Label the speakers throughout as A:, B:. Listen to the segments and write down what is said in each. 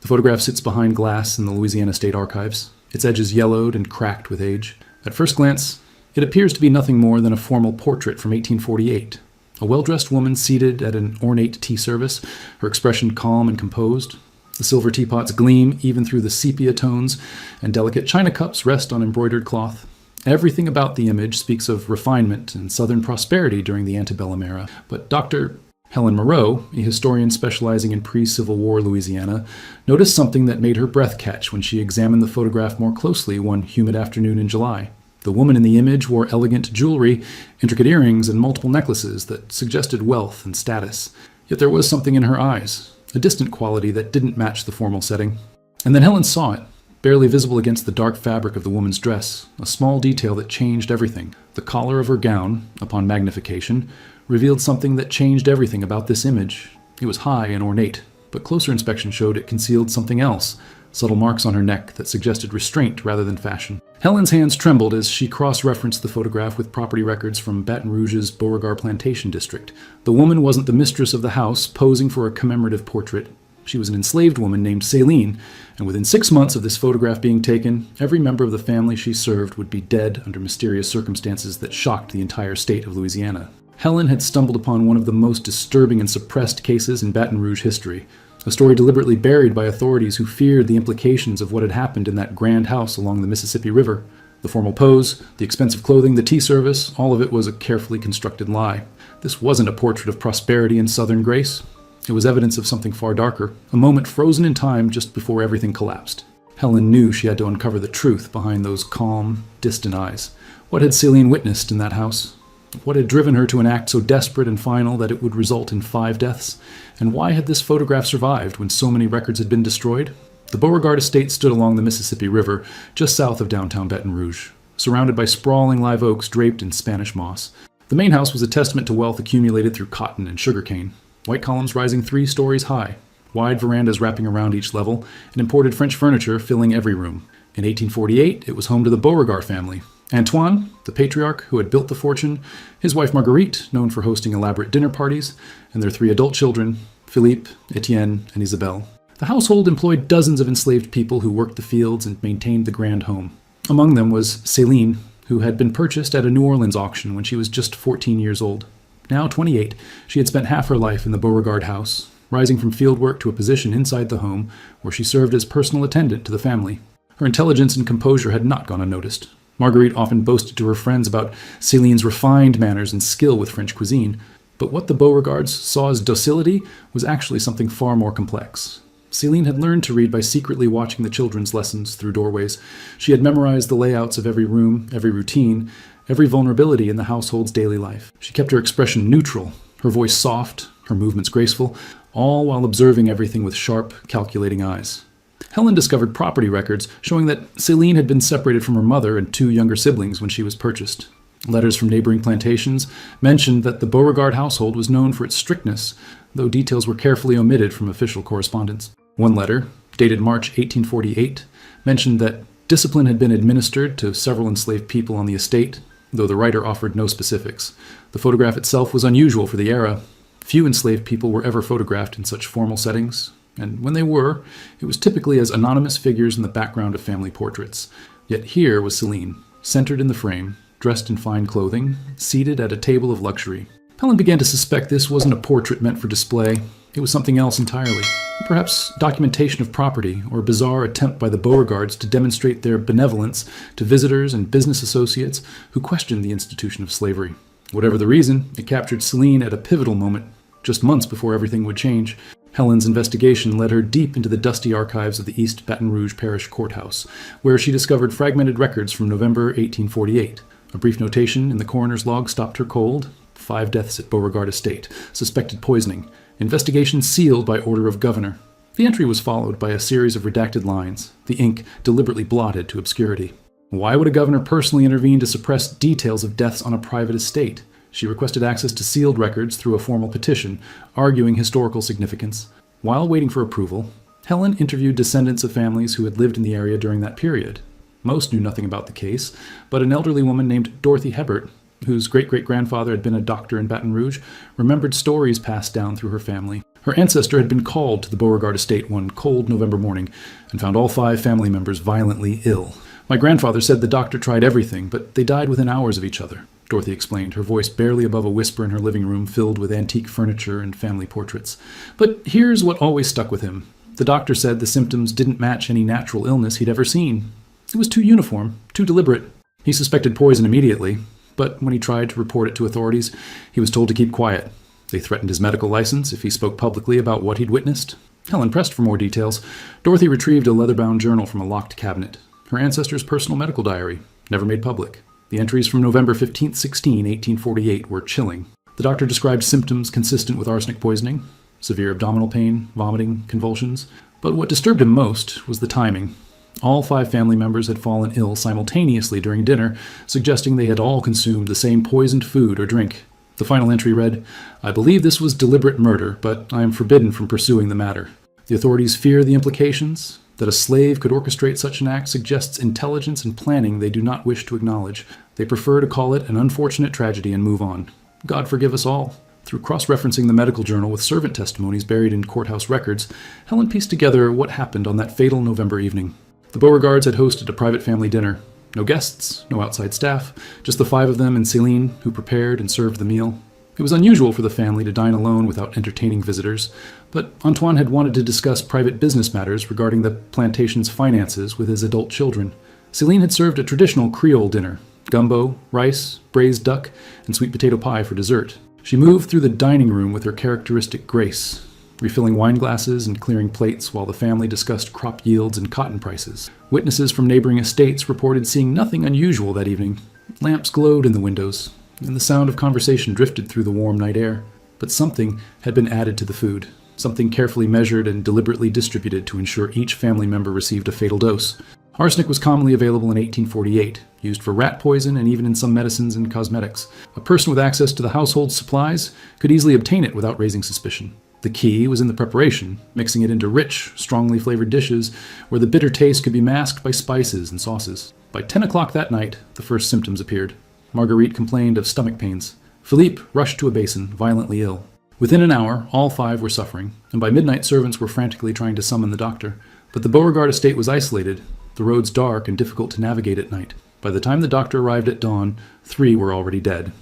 A: The photograph sits behind glass in the Louisiana State Archives, its edges yellowed and cracked with age. At first glance, it appears to be nothing more than a formal portrait from 1848. A well-dressed woman seated at an ornate tea service, her expression calm and composed. The silver teapots gleam even through the sepia tones, and delicate china cups rest on embroidered cloth. Everything about the image speaks of refinement and Southern prosperity during the antebellum era. But Dr. Helen Moreau, a historian specializing in pre-Civil War Louisiana, noticed something that made her breath catch when she examined the photograph more closely one humid afternoon in July. The woman in the image wore elegant jewelry, intricate earrings, and multiple necklaces that suggested wealth and status. Yet there was something in her eyes, a distant quality that didn't match the formal setting. And then Helen saw it, barely visible against the dark fabric of the woman's dress, a small detail that changed everything. The collar of her gown, upon magnification, revealed something that changed everything about this image. It was high and ornate, but closer inspection showed it concealed something else, subtle marks on her neck that suggested restraint rather than fashion. Helen's hands trembled as she cross-referenced the photograph with property records from Baton Rouge's Beauregard Plantation district. The woman wasn't the mistress of the house posing for a commemorative portrait. She was an enslaved woman named Céline, and within 6 months of this photograph being taken, every member of the family she served would be dead under mysterious circumstances that shocked the entire state of Louisiana. Helen had stumbled upon one of the most disturbing and suppressed cases in Baton Rouge history, a story deliberately buried by authorities who feared the implications of what had happened in that grand house along the Mississippi River. The formal pose, the expensive clothing, the tea service, all of it was a carefully constructed lie. This wasn't a portrait of prosperity and Southern grace. It was evidence of something far darker, a moment frozen in time just before everything collapsed. Helen knew she had to uncover the truth behind those calm, distant eyes. What had Céline witnessed in that house? What had driven her to an act so desperate and final that it would result in 5 deaths? And why had this photograph survived when so many records had been destroyed? The Beauregard estate stood along the Mississippi River, just south of downtown Baton Rouge, surrounded by sprawling live oaks draped in Spanish moss. The main house was a testament to wealth accumulated through cotton and sugarcane. White columns rising 3 stories high, wide verandas wrapping around each level, and imported French furniture filling every room. In 1848, it was home to the Beauregard family. Antoine, the patriarch who had built the fortune, his wife Marguerite, known for hosting elaborate dinner parties, and their 3 adult children, Philippe, Etienne, and Isabelle. The household employed dozens of enslaved people who worked the fields and maintained the grand home. Among them was Céline, who had been purchased at a New Orleans auction when she was just 14 years old. Now 28, she had spent half her life in the Beauregard house, rising from field work to a position inside the home where she served as personal attendant to the family. Her intelligence and composure had not gone unnoticed. Marguerite often boasted to her friends about Céline's refined manners and skill with French cuisine, but what the Beauregards saw as docility was actually something far more complex. Céline had learned to read by secretly watching the children's lessons through doorways. She had memorized the layouts of every room, every routine, every vulnerability in the household's daily life. She kept her expression neutral, her voice soft, her movements graceful, all while observing everything with sharp, calculating eyes. Helen discovered property records showing that Céline had been separated from her mother and 2 younger siblings when she was purchased. Letters from neighboring plantations mentioned that the Beauregard household was known for its strictness, though details were carefully omitted from official correspondence. One letter, dated March 1848, mentioned that discipline had been administered to several enslaved people on the estate, though the writer offered no specifics. The photograph itself was unusual for the era. Few enslaved people were ever photographed in such formal settings, and when they were, it was typically as anonymous figures in the background of family portraits. Yet here was Céline, centered in the frame, dressed in fine clothing, seated at a table of luxury. Helen began to suspect this wasn't a portrait meant for display. It was something else entirely. Perhaps documentation of property, or a bizarre attempt by the Beauregards to demonstrate their benevolence to visitors and business associates who questioned the institution of slavery. Whatever the reason, it captured Céline at a pivotal moment, just months before everything would change. Helen's investigation led her deep into the dusty archives of the East Baton Rouge Parish Courthouse, where she discovered fragmented records from November 1848. A brief notation in the coroner's log stopped her cold. 5 deaths at Beauregard Estate, suspected poisoning. Investigation sealed by order of governor. The entry was followed by a series of redacted lines, the ink deliberately blotted to obscurity. Why would a governor personally intervene to suppress details of deaths on a private estate? She requested access to sealed records through a formal petition, arguing historical significance. While waiting for approval, Helen interviewed descendants of families who had lived in the area during that period. Most knew nothing about the case, but an elderly woman named Dorothy Hebert, whose great-great-grandfather had been a doctor in Baton Rouge, remembered stories passed down through her family. Her ancestor had been called to the Beauregard estate one cold November morning and found all 5 family members violently ill. My grandfather said the doctor tried everything, but they died within hours of each other, Dorothy explained, her voice barely above a whisper in her living room filled with antique furniture and family portraits. But here's what always stuck with him. The doctor said the symptoms didn't match any natural illness he'd ever seen. It was too uniform, too deliberate. He suspected poison immediately, but when he tried to report it to authorities, he was told to keep quiet. They threatened his medical license if he spoke publicly about what he'd witnessed. Helen pressed for more details. Dorothy retrieved a leather-bound journal from a locked cabinet. Her ancestor's personal medical diary, never made public. The entries from November 15, 1848 were chilling. The doctor described symptoms consistent with arsenic poisoning, severe abdominal pain, vomiting, convulsions. But what disturbed him most was the timing. All 5 family members had fallen ill simultaneously during dinner, suggesting they had all consumed the same poisoned food or drink. The final entry read, "I believe this was deliberate murder, but I am forbidden from pursuing the matter. The authorities fear the implications. That a slave could orchestrate such an act suggests intelligence and planning they do not wish to acknowledge. They prefer to call it an unfortunate tragedy and move on. God forgive us all." Through cross-referencing the medical journal with servant testimonies buried in courthouse records, Helen pieced together what happened on that fatal November evening. The Beauregards had hosted a private family dinner. No guests, no outside staff, just the 5 of them and Céline, who prepared and served the meal. It was unusual for the family to dine alone without entertaining visitors, but Antoine had wanted to discuss private business matters regarding the plantation's finances with his adult children. Céline had served a traditional Creole dinner, gumbo, rice, braised duck, and sweet potato pie for dessert. She moved through the dining room with her characteristic grace, refilling wine glasses and clearing plates while the family discussed crop yields and cotton prices. Witnesses from neighboring estates reported seeing nothing unusual that evening. Lamps glowed in the windows, and the sound of conversation drifted through the warm night air. But something had been added to the food, something carefully measured and deliberately distributed to ensure each family member received a fatal dose. Arsenic was commonly available in 1848, used for rat poison and even in some medicines and cosmetics. A person with access to the household supplies could easily obtain it without raising suspicion. The key was in the preparation, mixing it into rich, strongly flavored dishes where the bitter taste could be masked by spices and sauces. By 10 o'clock that night, the first symptoms appeared. Marguerite complained of stomach pains. Philippe rushed to a basin, violently ill. Within an hour, all 5 were suffering, and by midnight servants were frantically trying to summon the doctor. But the Beauregard estate was isolated, the roads dark and difficult to navigate at night. By the time the doctor arrived at dawn, 3 were already dead.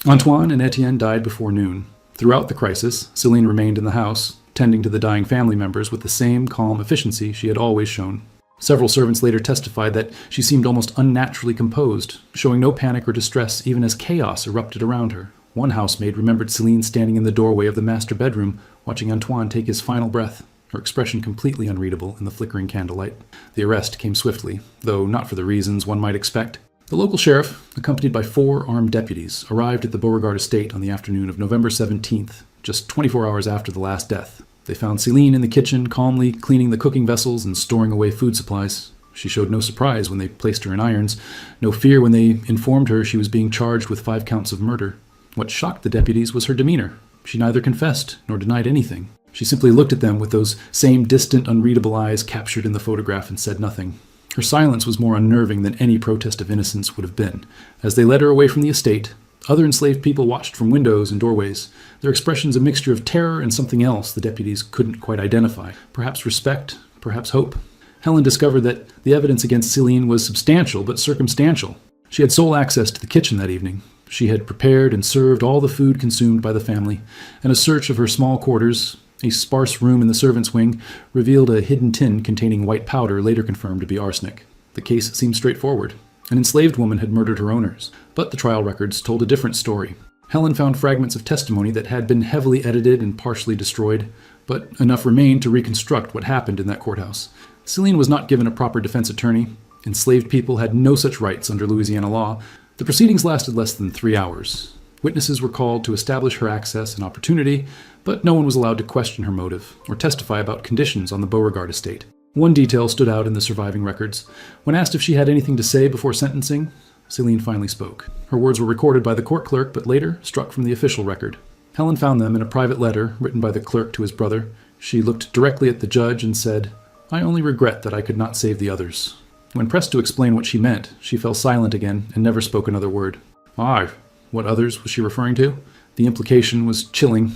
A: Antoine and Etienne died before noon. Throughout the crisis, Céline remained in the house, tending to the dying family members with the same calm efficiency she had always shown. Several servants later testified that she seemed almost unnaturally composed, showing no panic or distress even as chaos erupted around her. One housemaid remembered Céline standing in the doorway of the master bedroom, watching Antoine take his final breath, her expression completely unreadable in the flickering candlelight. The arrest came swiftly, though not for the reasons one might expect. The local sheriff, accompanied by 4 armed deputies, arrived at the Beauregard estate on the afternoon of November 17th, just 24 hours after the last death. They found Céline in the kitchen, calmly cleaning the cooking vessels and storing away food supplies. She showed no surprise when they placed her in irons, no fear when they informed her she was being charged with 5 counts of murder. What shocked the deputies was her demeanor. She neither confessed nor denied anything. She simply looked at them with those same distant, unreadable eyes captured in the photograph and said nothing. Her silence was more unnerving than any protest of innocence would have been. As they led her away from the estate, other enslaved people watched from windows and doorways, their expressions a mixture of terror and something else the deputies couldn't quite identify. Perhaps respect, perhaps hope. Helen discovered that the evidence against Céline was substantial but circumstantial. She had sole access to the kitchen that evening. She had prepared and served all the food consumed by the family, and a search of her small quarters, a sparse room in the servants' wing, revealed a hidden tin containing white powder later confirmed to be arsenic. The case seemed straightforward. An enslaved woman had murdered her owners, but the trial records told a different story. Helen found fragments of testimony that had been heavily edited and partially destroyed, but enough remained to reconstruct what happened in that courthouse. Céline was not given a proper defense attorney. Enslaved people had no such rights under Louisiana law. The proceedings lasted less than 3 hours. Witnesses were called to establish her access and opportunity, but no one was allowed to question her motive or testify about conditions on the Beauregard estate. One detail stood out in the surviving records. When asked if she had anything to say before sentencing, Céline finally spoke. Her words were recorded by the court clerk, but later struck from the official record. Helen found them in a private letter written by the clerk to his brother. She looked directly at the judge and said, "I only regret that I could not save the others." When pressed to explain what she meant, she fell silent again and never spoke another word. What others was she referring to? The implication was chilling.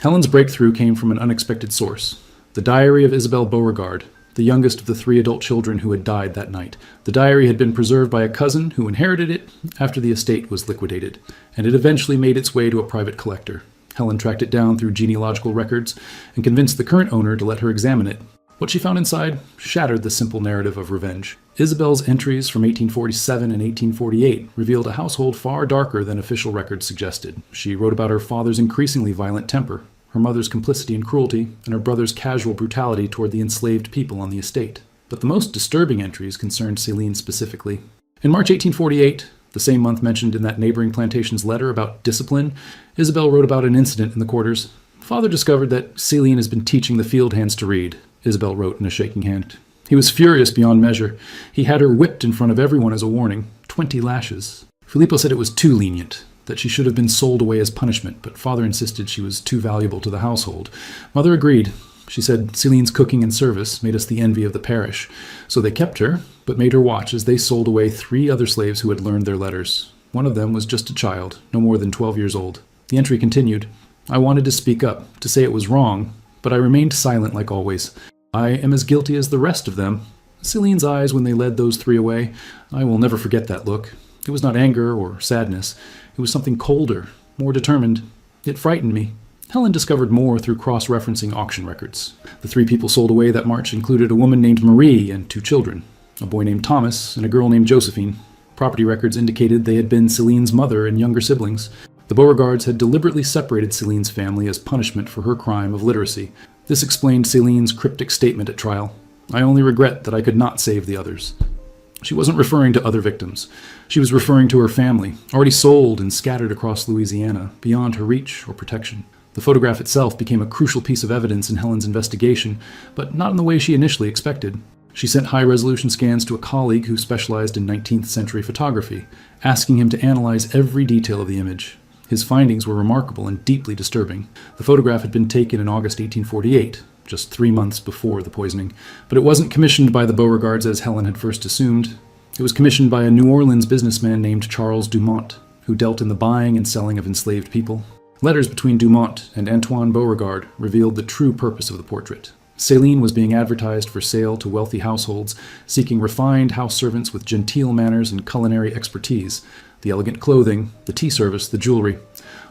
A: Helen's breakthrough came from an unexpected source: the diary of Isabel Beauregard, the youngest of the 3 adult children who had died that night. The diary had been preserved by a cousin who inherited it after the estate was liquidated, and it eventually made its way to a private collector. Helen tracked it down through genealogical records and convinced the current owner to let her examine it. What she found inside shattered the simple narrative of revenge. Isabel's entries from 1847 and 1848 revealed a household far darker than official records suggested. She wrote about her father's increasingly violent temper, her mother's complicity and cruelty, and her brother's casual brutality toward the enslaved people on the estate. But the most disturbing entries concerned Céline specifically. In March 1848, the same month mentioned in that neighboring plantation's letter about discipline, Isabel wrote about an incident in the quarters. "Father discovered that Céline has been teaching the field hands to read," Isabel wrote in a shaking hand. "He was furious beyond measure. He had her whipped in front of everyone as a warning. 20 lashes. Filippo said it was too lenient, that she should have been sold away as punishment, but father insisted she was too valuable to the household. Mother agreed. She said Céline's cooking and service made us the envy of the parish. So they kept her, but made her watch as they sold away 3 other slaves who had learned their letters. One of them was just a child, no more than 12 years old." The entry continued: "I wanted to speak up, to say it was wrong, but I remained silent like always. I am as guilty as the rest of them. Céline's eyes when they led those 3 away, I will never forget that look. It was not anger or sadness. It was something colder, more determined. It frightened me." Helen discovered more through cross-referencing auction records. The 3 people sold away that March included a woman named Marie and 2 children, a boy named Thomas and a girl named Josephine. Property records indicated they had been Céline's mother and younger siblings. The Beauregards had deliberately separated Céline's family as punishment for her crime of literacy. This explained Céline's cryptic statement at trial: "I only regret that I could not save the others." She wasn't referring to other victims. She was referring to her family, already sold and scattered across Louisiana, beyond her reach or protection. The photograph itself became a crucial piece of evidence in Helen's investigation, but not in the way she initially expected. She sent high-resolution scans to a colleague who specialized in 19th century photography, asking him to analyze every detail of the image. His findings were remarkable and deeply disturbing. The photograph had been taken in August 1848, just 3 months before the poisoning, but it wasn't commissioned by the Beauregards as Helen had first assumed. It was commissioned by a New Orleans businessman named Charles Dumont, who dealt in the buying and selling of enslaved people. Letters between Dumont and Antoine Beauregard revealed the true purpose of the portrait. Céline was being advertised for sale to wealthy households, seeking refined house servants with genteel manners and culinary expertise. The elegant clothing, the tea service, the jewelry.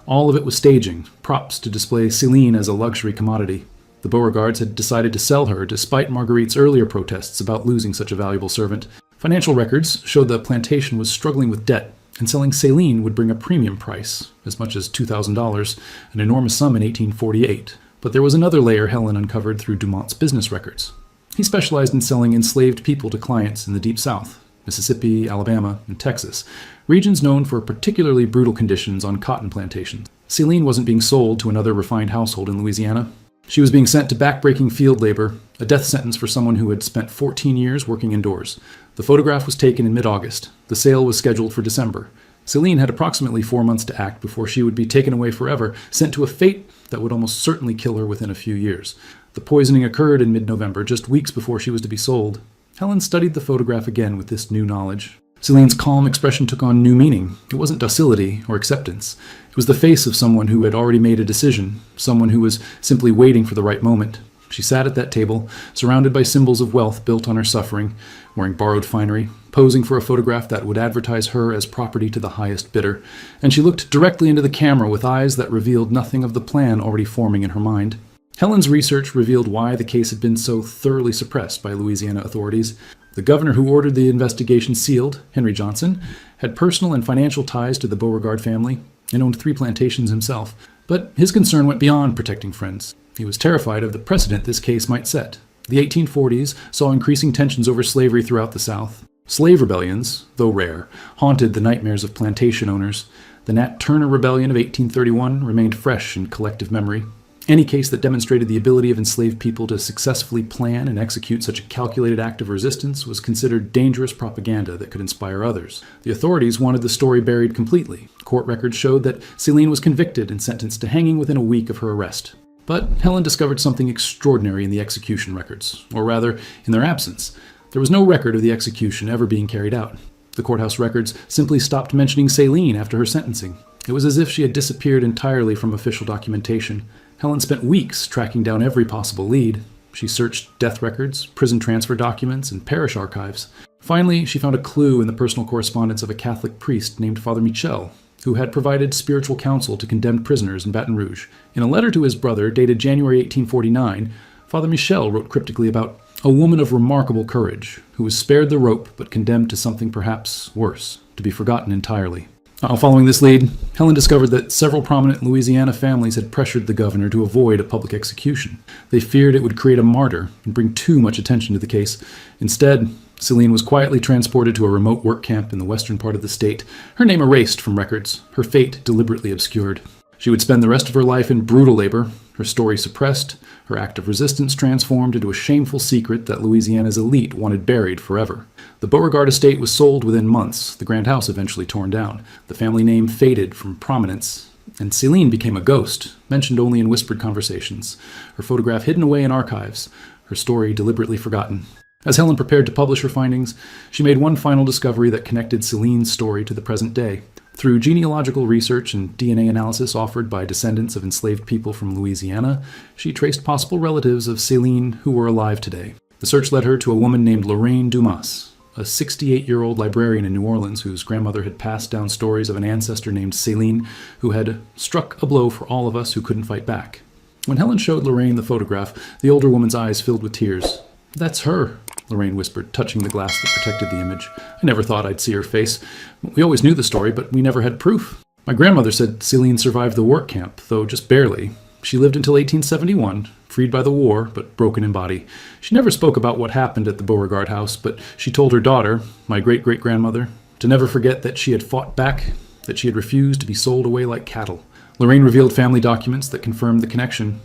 A: All of it was staging, props to display Céline as a luxury commodity. The Beauregards had decided to sell her despite Marguerite's earlier protests about losing such a valuable servant. Financial records showed the plantation was struggling with debt, and selling Céline would bring a premium price, as much as $2,000, an enormous sum in 1848. But there was another layer Helen uncovered through Dumont's business records. He specialized in selling enslaved people to clients in the Deep South, Mississippi, Alabama, and Texas, regions known for particularly brutal conditions on cotton plantations. Céline wasn't being sold to another refined household in Louisiana. She was being sent to backbreaking field labor, a death sentence for someone who had spent 14 years working indoors. The photograph was taken in mid-August. The sale was scheduled for December. Céline had approximately 4 months to act before she would be taken away forever, sent to a fate that would almost certainly kill her within a few years. The poisoning occurred in mid-November, just weeks before she was to be sold. Helen studied the photograph again with this new knowledge. Céline's calm expression took on new meaning. It wasn't docility or acceptance. It was the face of someone who had already made a decision, someone who was simply waiting for the right moment. She sat at that table, surrounded by symbols of wealth built on her suffering, wearing borrowed finery, posing for a photograph that would advertise her as property to the highest bidder, and she looked directly into the camera with eyes that revealed nothing of the plan already forming in her mind. Helen's research revealed why the case had been so thoroughly suppressed by Louisiana authorities. The governor who ordered the investigation sealed, Henry Johnson, had personal and financial ties to the Beauregard family and owned 3 plantations himself. But his concern went beyond protecting friends. He was terrified of the precedent this case might set. The 1840s saw increasing tensions over slavery throughout the South. Slave rebellions, though rare, haunted the nightmares of plantation owners. The Nat Turner Rebellion of 1831 remained fresh in collective memory. Any case that demonstrated the ability of enslaved people to successfully plan and execute such a calculated act of resistance was considered dangerous propaganda that could inspire others. The authorities wanted the story buried completely. Court records showed that Céline was convicted and sentenced to hanging within a week of her arrest. But Helen discovered something extraordinary in the execution records, or rather, in their absence. There was no record of the execution ever being carried out. The courthouse records simply stopped mentioning Céline after her sentencing. It was as if she had disappeared entirely from official documentation. Helen spent weeks tracking down every possible lead. She searched death records, prison transfer documents, and parish archives. Finally, she found a clue in the personal correspondence of a Catholic priest named Father Michel, who had provided spiritual counsel to condemned prisoners in Baton Rouge. In a letter to his brother dated January 1849, Father Michel wrote cryptically about a woman of remarkable courage, who was spared the rope but condemned to something perhaps worse, to be forgotten entirely. Following this lead, Helen discovered that several prominent Louisiana families had pressured the governor to avoid a public execution. They feared it would create a martyr and bring too much attention to the case. Instead, Celine was quietly transported to a remote work camp in the western part of the state, her name erased from records, her fate deliberately obscured. She would spend the rest of her life in brutal labor, her story suppressed, her act of resistance transformed into a shameful secret that Louisiana's elite wanted buried forever. The Beauregard estate was sold within months, the grand house eventually torn down. The family name faded from prominence, and Celine became a ghost, mentioned only in whispered conversations, her photograph hidden away in archives, her story deliberately forgotten. As Helen prepared to publish her findings, she made one final discovery that connected Celine's story to the present day. Through genealogical research and DNA analysis offered by descendants of enslaved people from Louisiana, she traced possible relatives of Celine who were alive today. The search led her to a woman named Lorraine Dumas, a 68-year-old librarian in New Orleans whose grandmother had passed down stories of an ancestor named Celine who had struck a blow for all of us who couldn't fight back. When Helen showed Lorraine the photograph, the older woman's eyes filled with tears. "That's her," Lorraine whispered, touching the glass that protected the image. "I never thought I'd see her face. We always knew the story, but we never had proof. My grandmother said Celine survived the work camp, though just barely. She lived until 1871, freed by the war, but broken in body. She never spoke about what happened at the Beauregard house, but she told her daughter, my great-great-grandmother, to never forget that she had fought back, that she had refused to be sold away like cattle." Lorraine revealed family documents that confirmed the connection.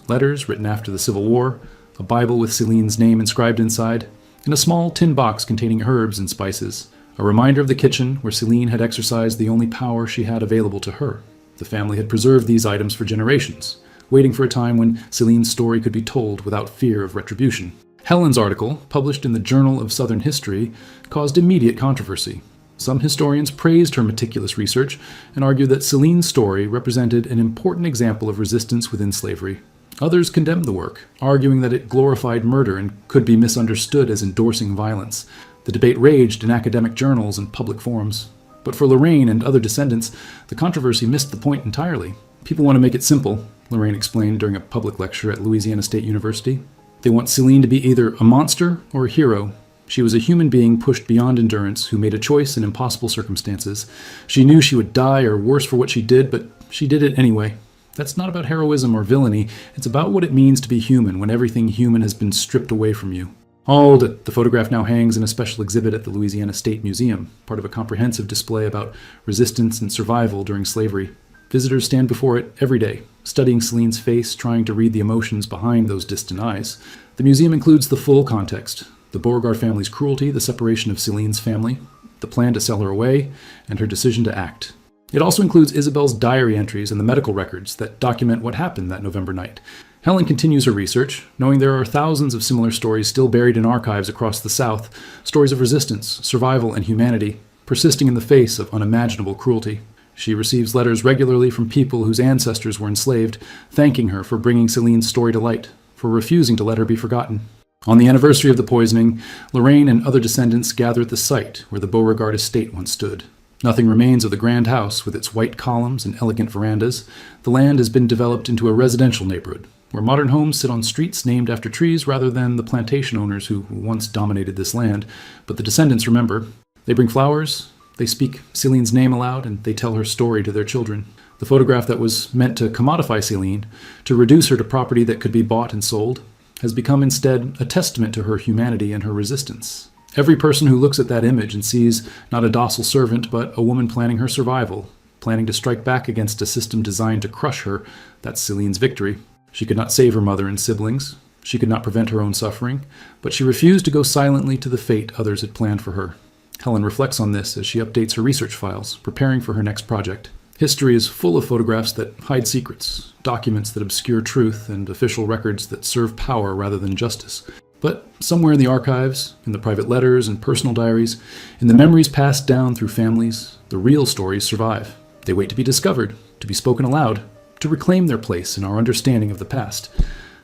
A: Letters written after the Civil War, a Bible with Celine's name inscribed inside, and a small tin box containing herbs and spices, a reminder of the kitchen where Celine had exercised the only power she had available to her. The family had preserved these items for generations, waiting for a time when Celine's story could be told without fear of retribution. Helen's article, published in the Journal of Southern History, caused immediate controversy. Some historians praised her meticulous research and argued that Celine's story represented an important example of resistance within slavery. Others condemned the work, arguing that it glorified murder and could be misunderstood as endorsing violence. The debate raged in academic journals and public forums. But for Lorraine and other descendants, the controversy missed the point entirely. People want to make it simple, Lorraine explained during a public lecture at Louisiana State University. They want Celine to be either a monster or a hero. She was a human being pushed beyond endurance who made a choice in impossible circumstances. She knew she would die or worse for what she did, but she did it anyway. That's not about heroism or villainy. It's about what it means to be human when everything human has been stripped away from you. The photograph now hangs in a special exhibit at the Louisiana State Museum, part of a comprehensive display about resistance and survival during slavery. Visitors stand before it every day, studying Celine's face, trying to read the emotions behind those distant eyes. The museum includes the full context: the Beauregard family's cruelty, the separation of Celine's family, the plan to sell her away, and her decision to act. It also includes Isabel's diary entries and the medical records that document what happened that November night. Helen continues her research, knowing there are thousands of similar stories still buried in archives across the South, stories of resistance, survival, and humanity, persisting in the face of unimaginable cruelty. She receives letters regularly from people whose ancestors were enslaved, thanking her for bringing Celine's story to light, for refusing to let her be forgotten. On the anniversary of the poisoning, Lorraine and other descendants gather at the site where the Beauregard estate once stood. Nothing remains of the grand house with its white columns and elegant verandas. The land has been developed into a residential neighborhood, where modern homes sit on streets named after trees rather than the plantation owners who once dominated this land. But the descendants remember. They bring flowers, they speak Celine's name aloud, and they tell her story to their children. The photograph that was meant to commodify Celine, to reduce her to property that could be bought and sold, has become instead a testament to her humanity and her resistance. Every person who looks at that image and sees not a docile servant, but a woman planning her survival, planning to strike back against a system designed to crush her, that's Celine's victory. She could not save her mother and siblings. She could not prevent her own suffering, but she refused to go silently to the fate others had planned for her. Helen reflects on this as she updates her research files, preparing for her next project. History is full of photographs that hide secrets, documents that obscure truth, and official records that serve power rather than justice. But somewhere in the archives, in the private letters and personal diaries, in the memories passed down through families, the real stories survive. They wait to be discovered, to be spoken aloud, to reclaim their place in our understanding of the past.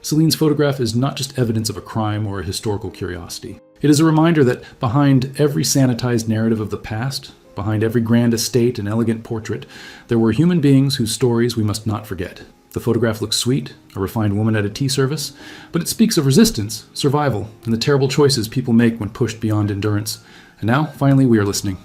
A: Celine's photograph is not just evidence of a crime or a historical curiosity. It is a reminder that behind every sanitized narrative of the past, behind every grand estate and elegant portrait, there were human beings whose stories we must not forget. The photograph looks sweet, a refined woman at a tea service, but it speaks of resistance, survival, and the terrible choices people make when pushed beyond endurance. And now, finally, we are listening.